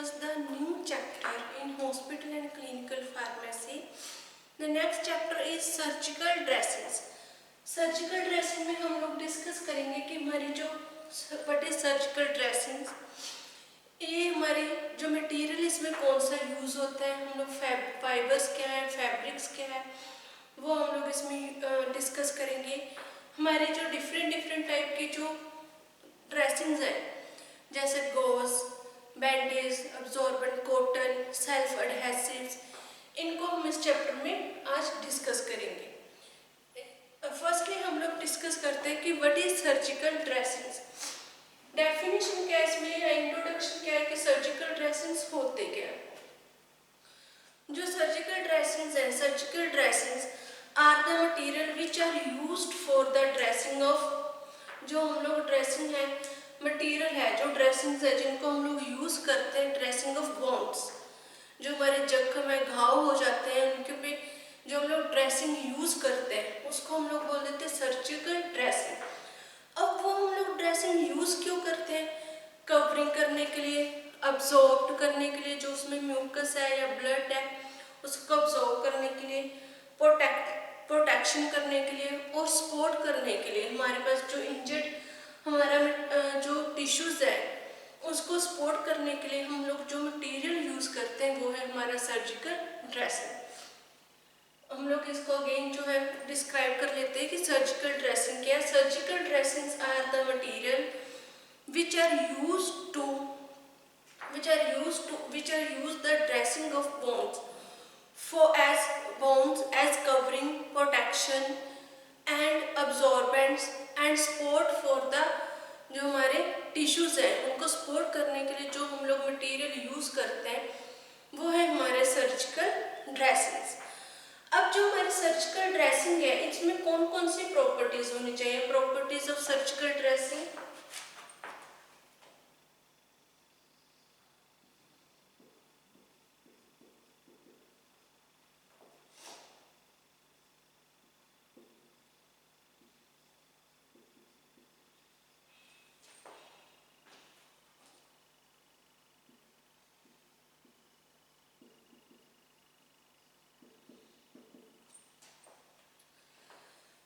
discuss the new chapter in hospital and clinical pharmacy. The next chapter is surgical dressings. Surgical dressing में हम लोग discuss करेंगे कि हमारी जो व्हाट इज सर्जिकल ड्रेसिंग, ये हमारी जो मटेरियल इसमें कौन सा यूज़ होता है, हम लोग फाइबर्स क्या है, फैब्रिक्स क्या है, वो हम लोग इसमें डिस्कस करेंगे। हमारे जो डिफरेंट टाइप के जो ड्रेसिंग्स हैं जैसे gauze, bandage, absorbent, cotton, self adhesives, इनको हम इस चैप्टर में आज डिस्कस करेंगे। फर्स्टली हम लोग डिस्कस करते हैं कि what is surgical dressings. Definition क्या है इसमें या इंट्रोडक्शन क्या है कि सर्जिकल ड्रेसिंग्स होते क्या है। जो सर्जिकल ड्रेसिंग्स हैं, surgical dressings are the material which are used for the dressing of, जो हम लोग ड्रेसिंग है मटेरियल है, जो ड्रेसिंग्स है जिनको हम लोग यूज करते हैं ड्रेसिंग ऑफ वॉन्ड्स, जो हमारे जख्म में घाव हो जाते हैं उनके पे जो हम लोग ड्रेसिंग यूज करते हैं उसको हम लोग बोल देते हैं सर्जिकल ड्रेसिंग। अब वो हम लोग ड्रेसिंग यूज क्यों करते हैं, कवरिंग करने के लिए, अब्जॉर्ब करने के लिए, जो उसमें म्यूकस है या ब्लड है उसको अब्जॉर्ब करने के लिए, प्रोटेक्शन करने के लिए और सपोर्ट करने के लिए। हमारे पास जो इंजर्ड हमारा जो टिश्यूज है उसको सपोर्ट करने के लिए हम लोग जो मटेरियल यूज करते हैं वो है हमारा सर्जिकल ड्रेसिंग। हम लोग इसको अगेन जो है डिस्क्राइब कर लेते हैं कि सर्जिकल ड्रेसिंग क्या है। Surgical dressings are the material which are used the dressing of bones as covering, protection and absorbents and support for the, जो हमारे टिश्यूज हैं उनको सपोर्ट करने के लिए जो हम लोग मटेरियल यूज करते हैं वो है हमारे सर्जिकल ड्रेसिंग्स। अब जो हमारी सर्जिकल ड्रेसिंग है इसमें कौन कौन सी प्रॉपर्टीज होनी चाहिए। प्रॉपर्टीज ऑफ सर्जिकल ड्रेसिंग,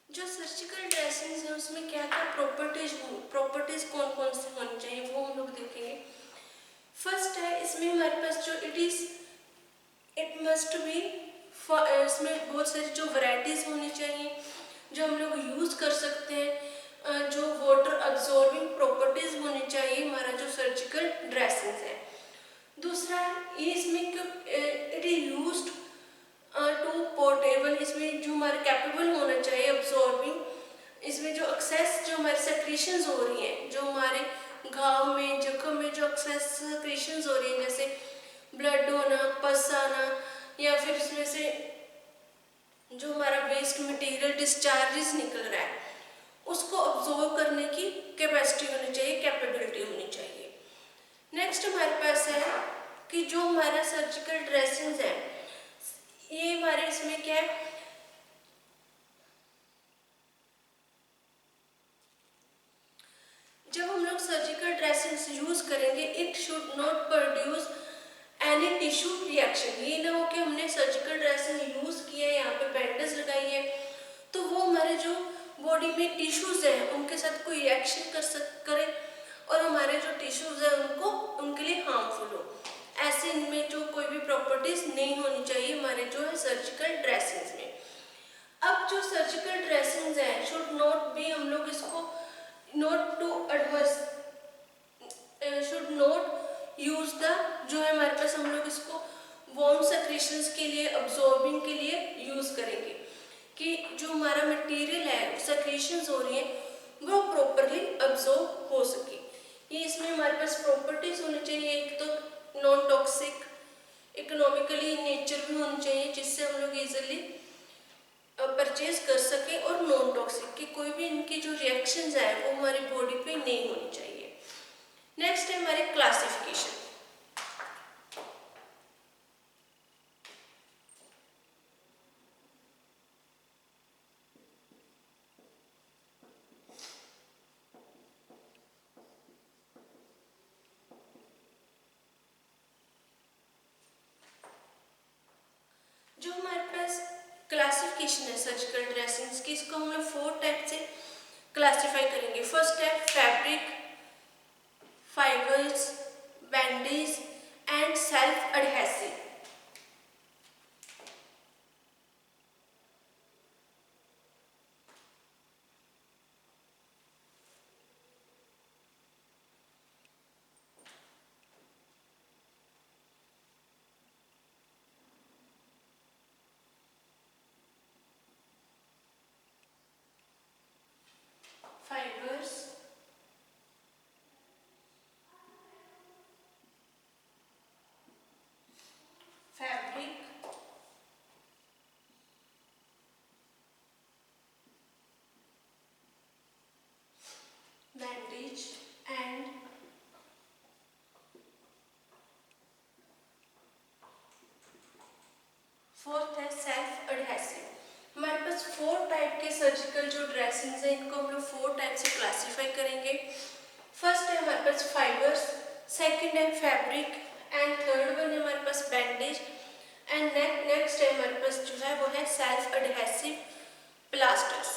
जो सर्जिकल ड्रेसिंग्स है उसमें क्या क्या प्रॉपर्टीज कौन कौन सी होनी चाहिए वो हम लोग देखेंगे। फर्स्ट है इसमें हमारे पास जो इट मस्ट बी, इसमें बहुत सारी जो वैरायटीज होनी चाहिए जो हम लोग यूज कर सकते हैं, जो वाटर अब्जॉर्बिंग प्रॉपर्टीज होनी चाहिए हमारा जो सर्जिकल ड्रेसिंग्स है। दूसरा ये इसमें it is used to portable, इसमें जो हमारे कैपेबल होना चाहिए अब्जॉर्बिंग, इसमें जो एक्सेस जो हमारे सेक्रेशंस हो रही हैं, जो हमारे घाव में जख्म में जो एक्सेस सेक्रेशंस हो रही हैं जैसे ब्लड होना, पस आना या फिर इसमें से जो हमारा वेस्ट मटेरियल डिस्चार्जेस निकल रहा है उसको अब्जॉर्ब करने की कैपेसिटी होनी चाहिए, कैपेबिलिटी होनी चाहिए। नेक्स्ट हमारे पास है कि जो हमारा सर्जिकल ड्रेसिंग्स है ये हमारे इसमें क्या है, जब हम लोग सर्जिकल ड्रेसिंग्स यूज करेंगे it should not produce any tissue reaction. ये ना हो कि हमने सर्जिकल ड्रेसिंग यूज किया है, यहाँ पे बैंडेज लगाई है तो वो हमारे जो बॉडी में टिश्यूज हैं उनके साथ कोई रिएक्शन करे और हमारे जो टिश्यूज हैं उनके लिए हार्मफुल हो। ऐसे इनमें जो कोई भी प्रॉपर्टीज नहीं होनी चाहिए हमारे जो है सर्जिकल ड्रेसिंग्स में। अब जो सर्जिकल ड्रेसिंग्स हैं शुड नॉट बी, हम लोग इसको not to adverse, should not use the, जो है हमारे पास हम लोग इसको वॉर्म सेक्रेशंस के लिए, अब्जॉर्बिंग के लिए यूज करेंगे कि जो हमारा मटेरियल है सेक्रेशंस हो रही है वो प्रॉपरली अब्जॉर्ब हो सके। ये इसमें हमारे पास प्रॉपर्टीज होनी चाहिए, एक तो नॉन टॉक्सिक, इकोनॉमिकली नेचर भी होनी चाहिए जिससे हम लोग इजीली परचेज कर सके, और नॉन टॉक्सिक कि कोई भी इनकी जो रिएक्शंस है वो हमारी बॉडी पे नहीं होनी चाहिए। नेक्स्ट है हमारे क्लासिफिकेशन। क्लासिफिकेशन है सर्जिकल ड्रेसिंग्स की, इसको हम लोग 4 टाइप से क्लासिफाई करेंगे। फर्स्ट है fabric, fibres, bandage and self adhesive. Fibres, fabric, bandage and fourth है सेल्फ एडहेसिव। हमारे पास 4 टाइप के सर्जिकल जो ड्रेसिंग्स हैं इनको हम लोग 4 टाइप से क्लासिफाई करेंगे। फर्स्ट है हमारे पास फाइबर्स, सेकंड है फैब्रिक एंड थर्ड वन है हमारे पास बैंडेज एंड नेक्स्ट है हमारे पास जो है वो है सेल्फ एडहेसिव प्लास्टर्स।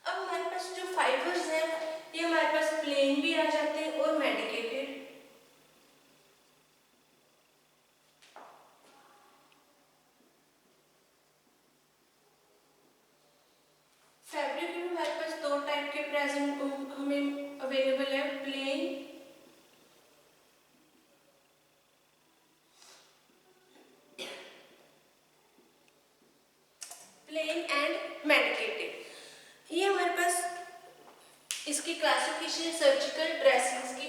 अब हमारे पास जो फाइबर्स हैं ये हमारे पास प्लेन भी आ जाते हैं और मेडिकेटेड। फैब्रिक में हमारे पास 2 टाइप के प्रेजेंट हमें अवेलेबल है, प्लेन एंड मेडिकेटेड। ये हमारे पास इसकी क्लासिफिकेशन सर्जिकल ड्रेसिंग्स की।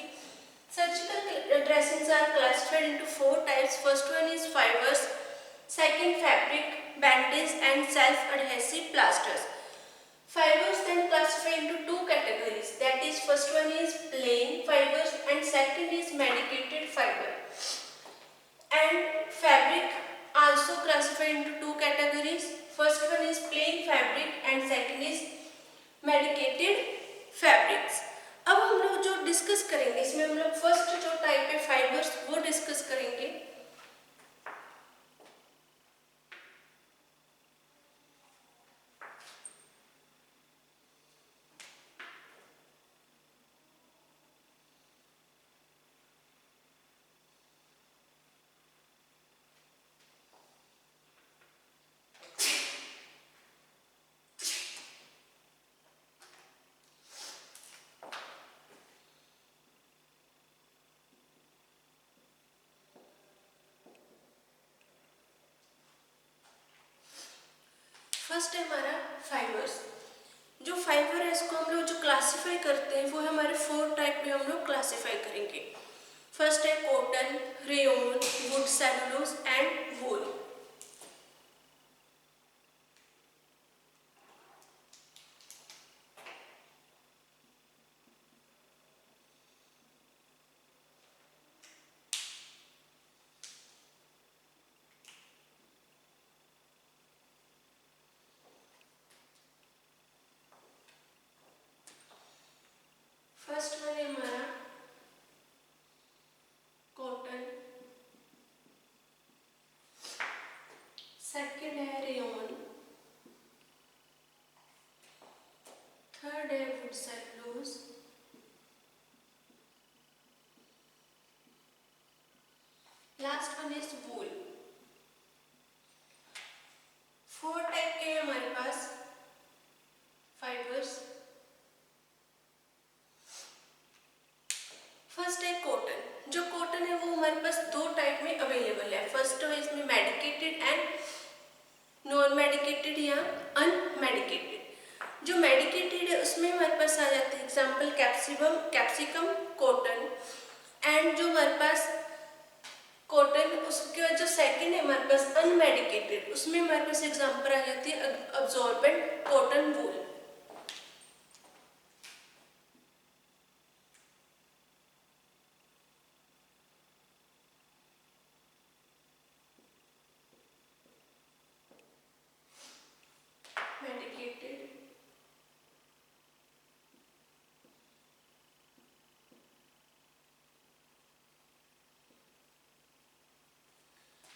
Surgical dressings are classified into 4 types. First one is fibers, second fabric, bandage and self adhesive plasters. Fibers then classified into 2 categories, that is first one is plain fibers and second is medicated fiber. And fabric also classified into 2 categories, first one is plain fabric and second is medicated fabrics. अब हम लोग जो discuss करेंगे इसमें हम लोग first जो type है फाइबर्स वो डिस्कस करेंगे। फर्स्ट है हमारा फाइबर्स। जो फाइबर है इसको हम लोग जो क्लासिफाई करते हैं वो हमारे 4 टाइप में हम लोग क्लासिफाई करेंगे। फर्स्ट है cotton, rayon, wood cellulose and wool. First one है हमारा कॉटन, सेकंड है रेयन, थर्ड है would cellulose, last one is wool. 4 type के हैं हमारे पास फाइबर्स। फर्स्ट है कॉटन। जो कॉटन है वो हमारे पास 2 टाइप में अवेलेबल है। फर्स्ट है इसमें मेडिकेटेड एंड नॉन मेडिकेटेड या अनमेडिकेटेड। जो मेडिकेटेड है उसमें हमारे पास आ जाते हैं एग्जांपल कैप्सिकम कॉटन। एंड जो हमारे पास कॉटन उसके बाद जो सेकंड है हमारे पास अनमेडिकेटेड उसमें हमारे पास एग्जांपल आ जाती है absorbent cotton wool. Medicated,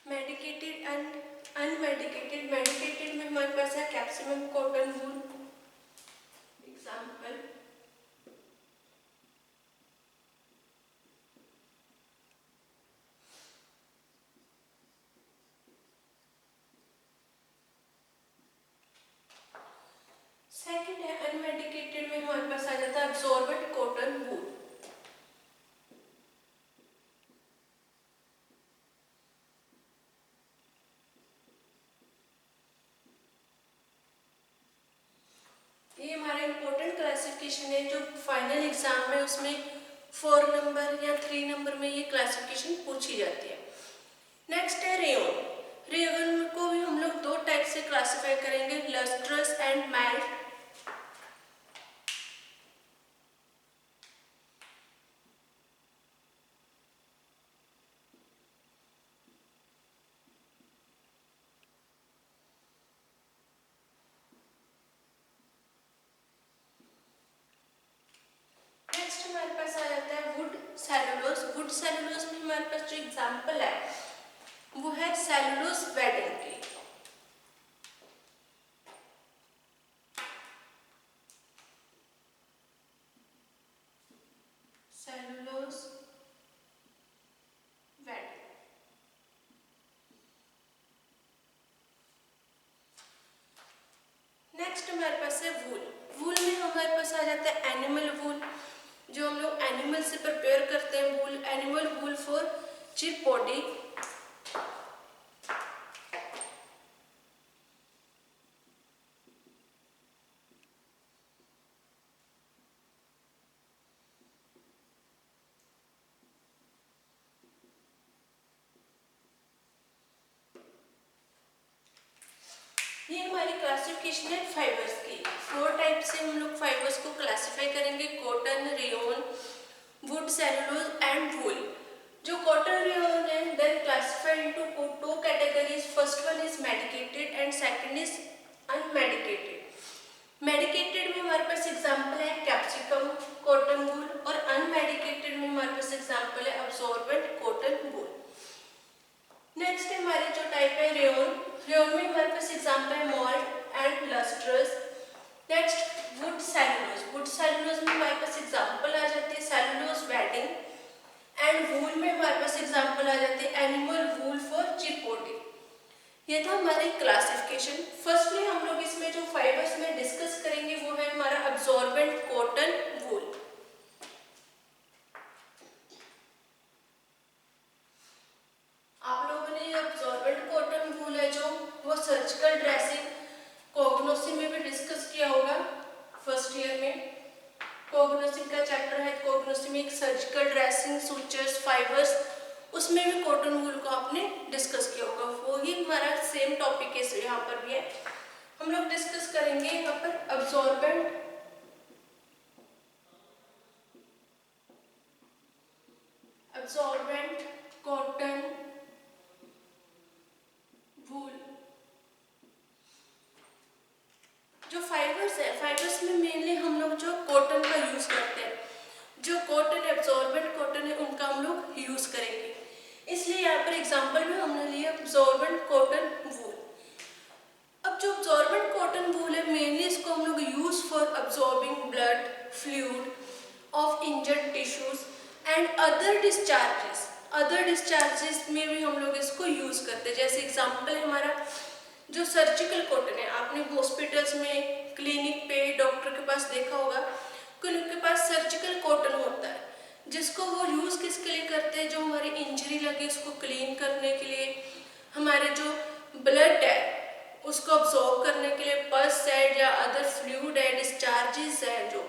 medicated and unmedicated. Medicated में हमारे पास है capsicum, cotton wool. Example, second है अनमेडिकेटेड में हमारे पास आ जाता है अब्सॉर्बेंट कॉटन वूल। ये हमारा इंपॉर्टेंट क्लासिफिकेशन है जो फाइनल एग्जाम में उसमें 4 नंबर या 3 नंबर में ये क्लासिफिकेशन पूछी जाती है। नेक्स्ट है रेयन। रेयन को भी हम लोग दो टाइप से क्लासिफाई करेंगे, लस्ट्रस एंड मेल्ट। नेक्स्ट हमारे पास आ जाता है वुड सेलुलोज। वुड सेलुलोज में हमारे पास जो एग्जांपल है वो है सेलुलोज वेडिंग की। Cellulose wedding. नेक्स्ट हमारे पास है वूल। वूल में हमारे पास आ जाता है एनिमल वूल, जो हम लोग एनिमल से प्रिपेयर करते हैं wool. Animal wool for chip body. ये हमारी क्लासिफिकेशन है फाइबर्स की। 4 टाइप से हम लोग फाइबर्स को क्लासिफाई करेंगे, cotton, rayon, wood, cellulose and wool. जो कॉटन रेयन है then classified into 2 categories. First one is medicated and second is unmedicated. Medicated में हमारे पास एग्जांपल है कैप्सिकम, कॉटन वूल, और अनमेडिकेटेड में हमारे पास एग्जांपल है अब्सॉर्बेंट कॉटन वूल। नेक्स्ट हमारी जो टाइप है रेयन। रेयन में हमारे पास एग्जांपल है malt and lustrous. Next wood cellulose. Wood cellulose में हमारे पास एग्जांपल आ जाती है सेलुलोज वेडिंग। एंड वूल में हमारे पास एग्जांपल आ जाती है animal wool for chip body. ये था हमारी क्लासिफिकेशन। फर्स्टली हम लोग इसमें जो फाइबर्स में डिस्कस करेंगे वो है हमारा अब्सॉर्बेंट कॉटन वूल। आप लोगों ने अब्सॉर्बेंट कॉटन वूल है जो वो सर्जिकल ड्रेसिंग कोग्नोसी में भी डिस्कस किया होगा फर्स्ट ईयर में। कोग्नोसी का चैप्टर है, कोग्नोसी में एक सर्जिकल ड्रेसिंग, सूचर्स, फाइबर्स, उसमें भी कॉटन वूल को आपने डिस्कस किया होगा। वो ही हमारा सेम टॉपिक है यहाँ पर भी है। हम लोग डिस्कस करेंगे यहाँ पर अब्सॉर्बेंट कॉटन वूल। जो फाइबर्स है, फाइबर्स में मेनली हम लोग जो कॉटन का यूज करते हैं, जो कॉटन एब्सॉर्बेंट कॉटन है उनका हम लोग यूज करेंगे। इसलिए यहाँ पर एग्जांपल में हमने लिया अब्सॉर्बेंट कॉटन वूल। अब जो अब्सॉर्बेंट कॉटन वूल है मेनली इसको हम लोग use for absorbing blood fluid of injured tissues and other discharges. Other discharges में भी हम लोग इसको यूज करते हैं। जैसे एग्जांपल है हमारा जो सर्जिकल कॉटन है, आपने हॉस्पिटल्स में, क्लिनिक पे, डॉक्टर के पास देखा होगा कि उनके पास सर्जिकल कॉटन होता है, जिसको वो यूज किसके लिए करते हैं, जो हमारी इंजरी लगी उसको क्लीन करने के लिए, हमारे जो ब्लड है उसको अब्सॉर्ब करने के लिए, पस है या अदर फ्लूइड है, डिस्चार्जेस है जो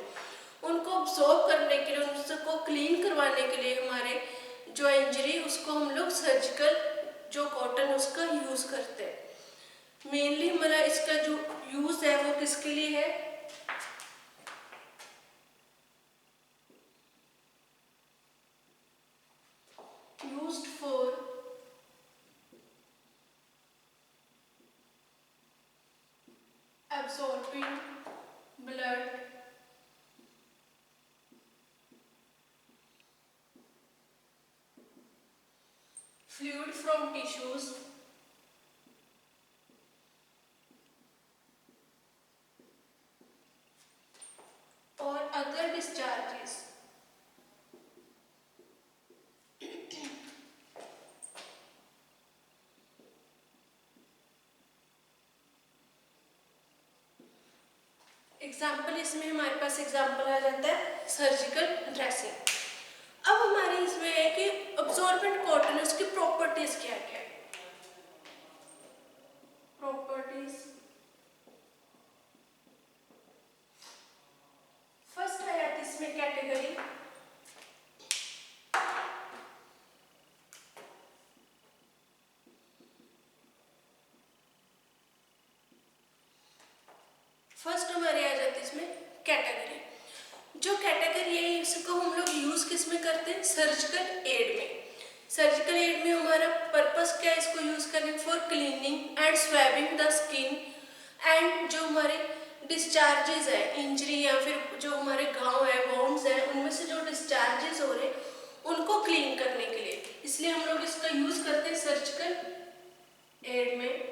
उनको अब्सॉर्ब करने के लिए, उनको क्लीन करवाने के लिए हमारे जो इंजरी उसको हम लोग सर्जिकल जो कॉटन उसका यूज करते हैं। मेनली हमारा इसका जो यूज है वो किसके लिए है, used for absorbing blood fluid from tissues or other discharges. Example इसमें हमारे पास एग्जाम्पल आ जाता है सर्जिकल ड्रेसिंग। अब हमारे इसमें है कि अब्जॉर्बेंट कॉटन है, उसकी प्रॉपर्टीज क्या क्या है। प्रॉपर्टीज फर्स्ट आ जाती है इसमें कैटेगरी फर्स्ट हमारी आ जाती है इसमें कैटेगरी। जो कैटेगरी है इसको हम लोग यूज किस में करते हैं, सर्जिकल एड में। सर्जिकल एड में हमारा पर्पस क्या है, इसको यूज करने for cleaning and swabbing the skin and जो हमारे डिस्चार्जेस है, इंजरी या फिर जो हमारे घाव है, वाउंड्स है, उनमें से जो डिस्चार्जेस हो रहे उनको क्लीन करने के लिए, इसलिए हम लोग इसका यूज करते हैं सर्जिकल एड में।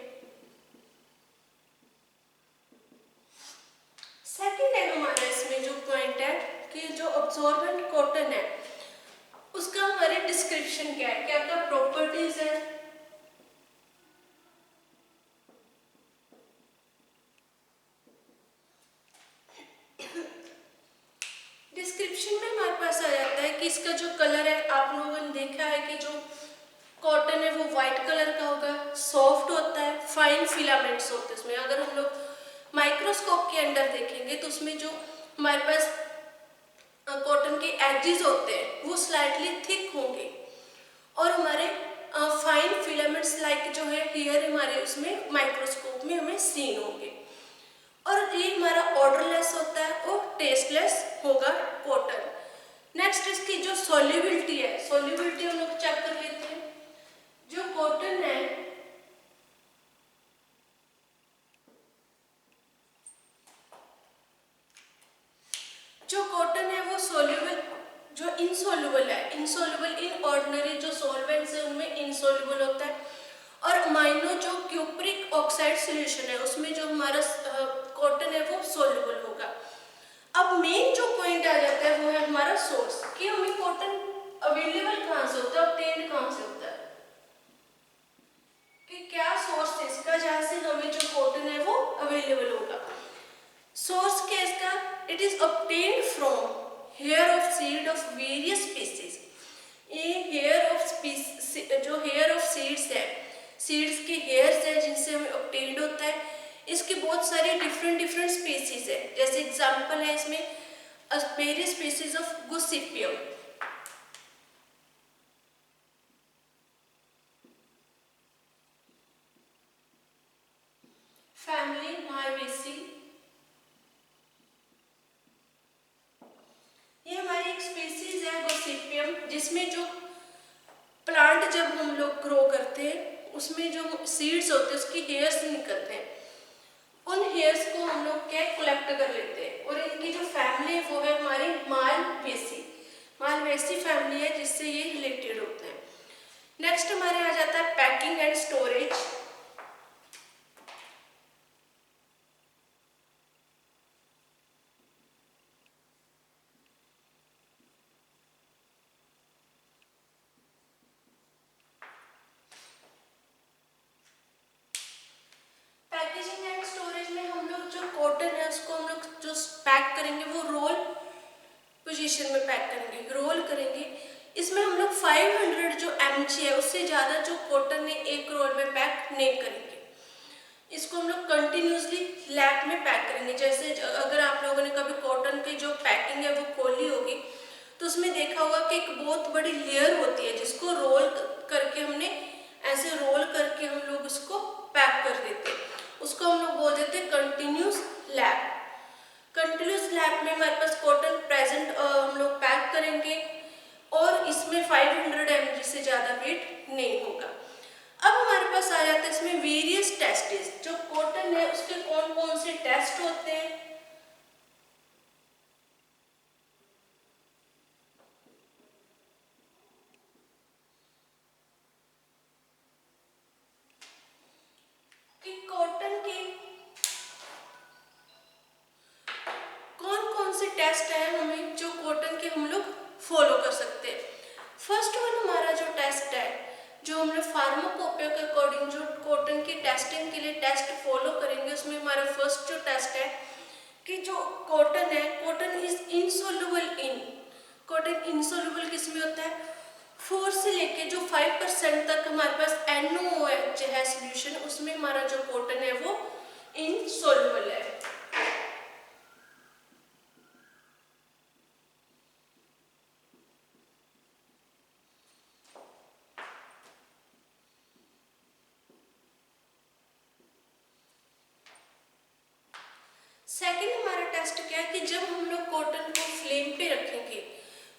सेकेंड है हमारा इसमें जो पॉइंट है कि जो अब्जॉर्बेंट कॉटन है उसका हमारे डिस्क्रिप्शन क्या है, क्या क्या प्रॉपर्टीज है। डिस्क्रिप्शन में हमारे पास आ जाता है कि इसका जो कलर है, आप लोगों ने देखा है कि जो कॉटन है वो व्हाइट कलर का होगा, सॉफ्ट होता है, फाइन फिलामेंट्स होते हैं उसमें। अगर हम लोग माइक्रोस्कोप के अंदर देखेंगे तो उसमें जो हमारे पास कॉटन के एजेस होते हैं वो स्लाइटली थिक होंगे और हमारे फाइन फिलामेंट्स लाइक जो है हेयर हमारे उसमें माइक्रोस्कोप में हमें सीन होंगे। और ये हमारा ऑर्डरलेस होता है और टेस्टलेस होगा कॉटन। नेक्स्ट इसकी जो सॉल्युबिलिटी है, सॉल्युबिलिटी हम लोग चेक कर लेते हैं। जो कॉटन है वो सोल्यूबल, जो इनसोल्यूबल है, इनसोल्यूबल इन ऑर्डिनरी जो सॉल्वेंट्स है उनमें इनसोल्यूबल होता है। और अमाइनो जो क्यूप्रिक ऑक्साइड सॉल्यूशन है उसमें जो हमारा कॉटन है वो सोल्यूबल होगा। अब मेन जो पॉइंट आ जाता है वो है हमारा सोर्स, कि हमें कॉटन अवेलेबल कहाँ से होता है, ऑब्टेन्ड कहाँ से होता है, कि क्या सोर्स है इसका जहाँ से हमें जो कॉटन है वो अवेलेबल होगा। सोर्स क्या है इसका, it is obtained from here of seed of various species. ये हेयर ऑफ जो हेयर ऑफ सीड्स है, सीड्स के हेयर्स है जिनसे हमें ऑब्टेन्ड होता है। इसके बहुत सारे डिफरेंट स्पीसीज है, जैसे एग्जांपल है इसमें various species of Gossypium, family Malvaceae. ये हमारी एक स्पीसीज है गोसिपियम, जिसमें जो प्लांट जब हम लोग ग्रो करते हैं उसमें जो सीड्स होते हैं उसकी हेयर्स निकलते हैं, उन हेयर्स को हम लोग क्या कलेक्ट कर लेते हैं। और इनकी जो फैमिली है वो है हमारी मालवेसी, मालवेसी फैमिली है जिससे ये रिलेटेड होते हैं। नेक्स्ट हमारे आ जाता है packing and storage. Packaging and storage में हम लोग जो कॉटन है उसको हम लोग जो पैक करेंगे वो रोल पोजीशन में पैक करेंगे, रोल करेंगे। इसमें हम लोग 500 जो mg है उससे ज़्यादा जो कॉटन है एक रोल में पैक नहीं करेंगे। इसको हम लोग कंटिन्यूसली लैब में पैक करेंगे। जैसे अगर आप लोगों ने कभी कॉटन की जो पैकिंग है वो खोली होगी तो उसमें देखा होगा कि एक बहुत बड़ी लेयर होती है जिसको रोल करके हमने ऐसे रोल करके हम लोग उसको पैक कर देते हैं, उसको हम लोग बोल देते हैं कंटिन्यूस लैब। कंटिन्यूस लैब में हमारे पास कॉटन प्रेजेंट हम लोग पैक करेंगे और इसमें 500 mg से ज़्यादा वेट नहीं होगा। अब हमारे पास आ जाता है इसमें वेरियस टेस्टेस। जो कॉटन है उसके कौन कौन से टेस्ट होते हैं, टेस्ट है हमें जो कॉटन के हम लोग फॉलो कर सकते हैं। फर्स्ट वन हमारा जो टेस्ट है, जो हम लोग फार्माकोपिया के अकॉर्डिंग जो कॉटन की टेस्टिंग के लिए टेस्ट फॉलो करेंगे, उसमें हमारा फर्स्ट जो टेस्ट है कि जो कॉटन है, cotton is insoluble in, cotton insoluble किस में होता है, 4 से लेके जो 5% तक हमारे पास NaOH है सोल्यूशन, उसमें हमारा जो कॉटन है वो इनसोल्युबल है। सेकेंड हमारा टेस्ट क्या है कि जब हम लोग कॉटन को फ्लेम पे रखेंगे,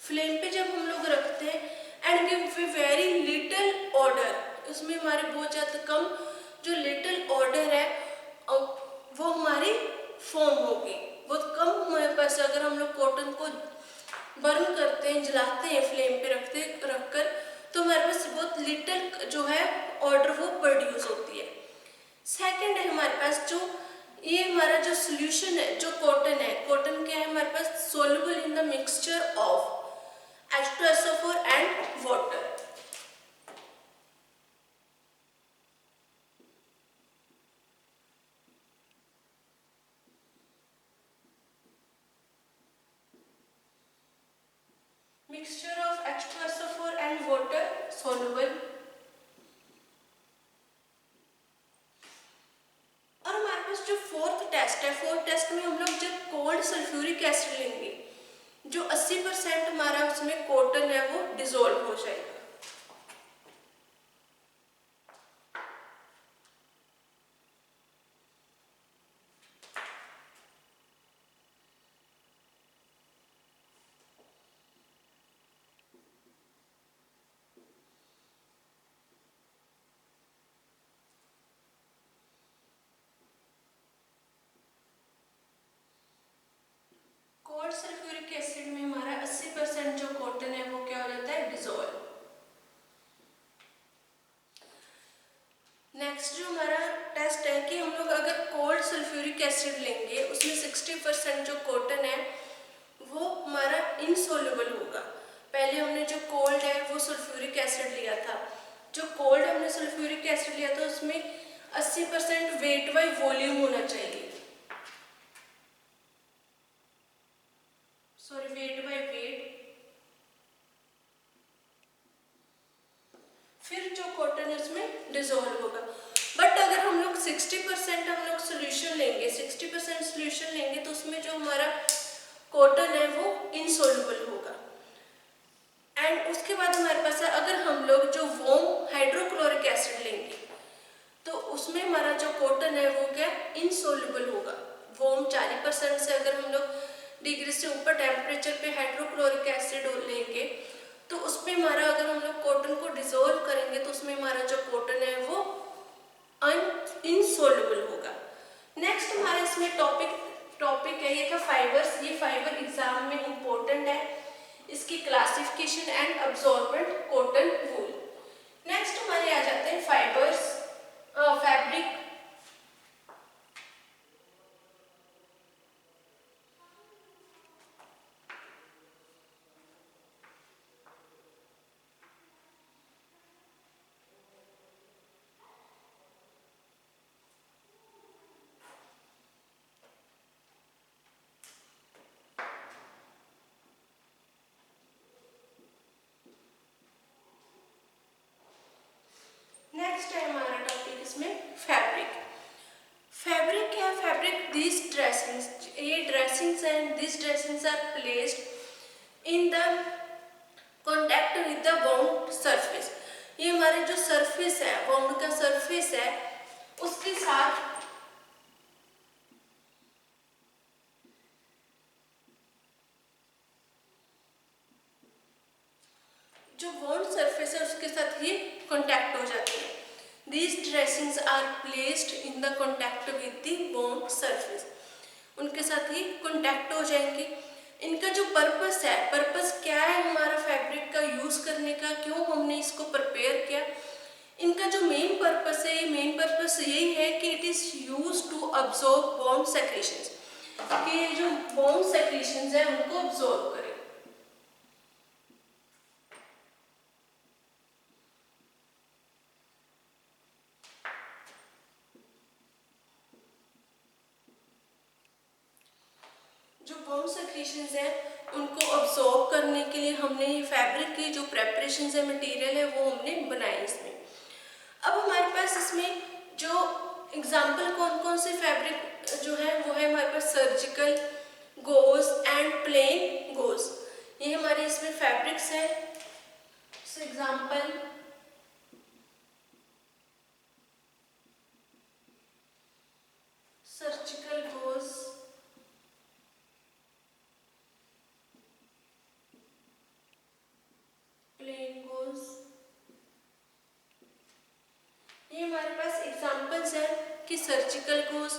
फ्लेम पे जब हम लोग रखते हैं and give very little order, उसमें हमारे बहुत ज़्यादा कम जो लिटिल ऑर्डर है वो हमारी फॉर्म होगी, बहुत कम हमारे पास। अगर हम लोग कॉटन को बर्न करते हैं, जलाते हैं फ्लेम पे रखकर, तो हमारे पास बहुत लिटिल जो है ऑर्डर वो प्रोड्यूस होती है। सेकेंड है हमारे पास जो ये हमारा जो सोल्यूशन है, जो कॉटन है, कॉटन क्या है हमारे पास soluble in the mixture of H2SO4 and water. Mixture of H2SO4 and water soluble. और हमारे पास जो फोर्थ टेस्ट है, फोर्थ टेस्ट में हम लोग जब कोल्ड सल्फ्यूरिक एसिड लेंगे, जो 80% हमारा उसमें कॉटन है वो डिसॉल्व हो जाएगा। कोल्ड सल्फ्यूरिक एसिड में हमारा 80% जो कॉटन है वो क्या हो जाता है, डिसॉल्व। नेक्स्ट जो हमारा टेस्ट है कि हम लोग अगर कोल्ड सल्फ्यूरिक एसिड लेंगे, उसमें 60% जो कॉटन है वो हमारा इनसोल्युबल होगा। पहले हमने जो कोल्ड है वो सल्फ्यूरिक एसिड लिया था, जो कोल्ड हमने सल्फ्यूरिक एसिड लिया था उसमें 80% वेट बाय वॉल्यूम होना चाहिए, सॉरी वेट बाय वेट। फिर जो कॉटन है उसमें डिसॉल्व होगा। बट अगर हम लोग 60% हम लोग सोल्यूशन लेंगे, 60% सोल्यूशन लेंगे तो उसमें जो हमारा कॉटन है वो इनसोल्युबल होगा। एंड उसके बाद हमारे पास है, अगर हम लोग जो वार्म हाइड्रोक्लोरिक एसिड लेंगे तो उसमें हमारा जो कॉटन है वो क्या इनसोल्युबल होगा। वार्म 40% से अगर हम लोग डिग्री से ऊपर टेम्परेचर पे हाइड्रोक्लोरिक एसिड लेंगे तो उसमें हमारा अगर हम लोग कॉटन को डिसॉल्व करेंगे तो उसमें हमारा जो कॉटन है वो इनसोल्युबल होगा। नेक्स्ट हमारा इसमें टॉपिक है ये था फाइबर्स। ये फाइबर एग्जाम में इंपॉर्टेंट है, इसकी classification and absorbent cotton wool. Next हमारे आ जाते हैं फाइबर्स, फैब्रिक। नेक्स्ट है हमारा टॉपिक इसमें फैब्रिक। फैब्रिक क्या है, फैब्रिक दिस ड्रेसिंग्स, ये dressings and this dressings are placed in the contact with the wound surface. ये हमारे जो सरफेस है, वाउंड का सरफेस है, उसके साथ जो वाउंड सरफेस है उसके साथ ये कॉन्टैक्ट हो जाती है। These dressings are placed in the contact with the wound surface, उनके साथ ही कॉन्टैक्ट हो जाएंगे। इनका जो पर्पस है, पर्पस क्या है हमारा फैब्रिक का यूज करने का, क्यों हमने इसको प्रिपेयर किया, इनका जो मेन पर्पस है, ये मेन पर्पस यही है कि it is use to absorb wound secretions. कि ये जो बोन सेक्रीशंस है उनको अब्सॉर्ब करे। जो बोन सेक्रीशंस है उनको अब्सॉर्ब करने के लिए हमने ये फैब्रिक की जो प्रेपरेशंस है, मटेरियल है, वो हमने बनाए इसमें। अब हमारे पास इसमें जो एग्जाम्पल कौन कौन से फैब्रिक जो है वो है हमारे पास surgical, gauze and plain gauze. ये हमारे इसमें फैब्रिक्स है। Example surgical gauze, plain gauze, ये हमारे पास एग्जाम्पल्स हैं कि सर्जिकल गोज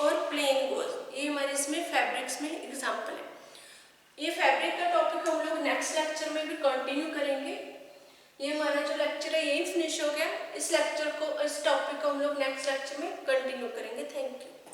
और प्लेन गोज, ये हमारे इसमें फैब्रिक्स में एग्जाम्पल है। ये फैब्रिक का टॉपिक हम लोग नेक्स्ट लेक्चर में भी कंटिन्यू करेंगे। ये हमारा जो लेक्चर है यही फिनिश हो गया। इस लेक्चर को, इस टॉपिक को हम लोग नेक्स्ट लेक्चर में कंटिन्यू करेंगे। Thank you.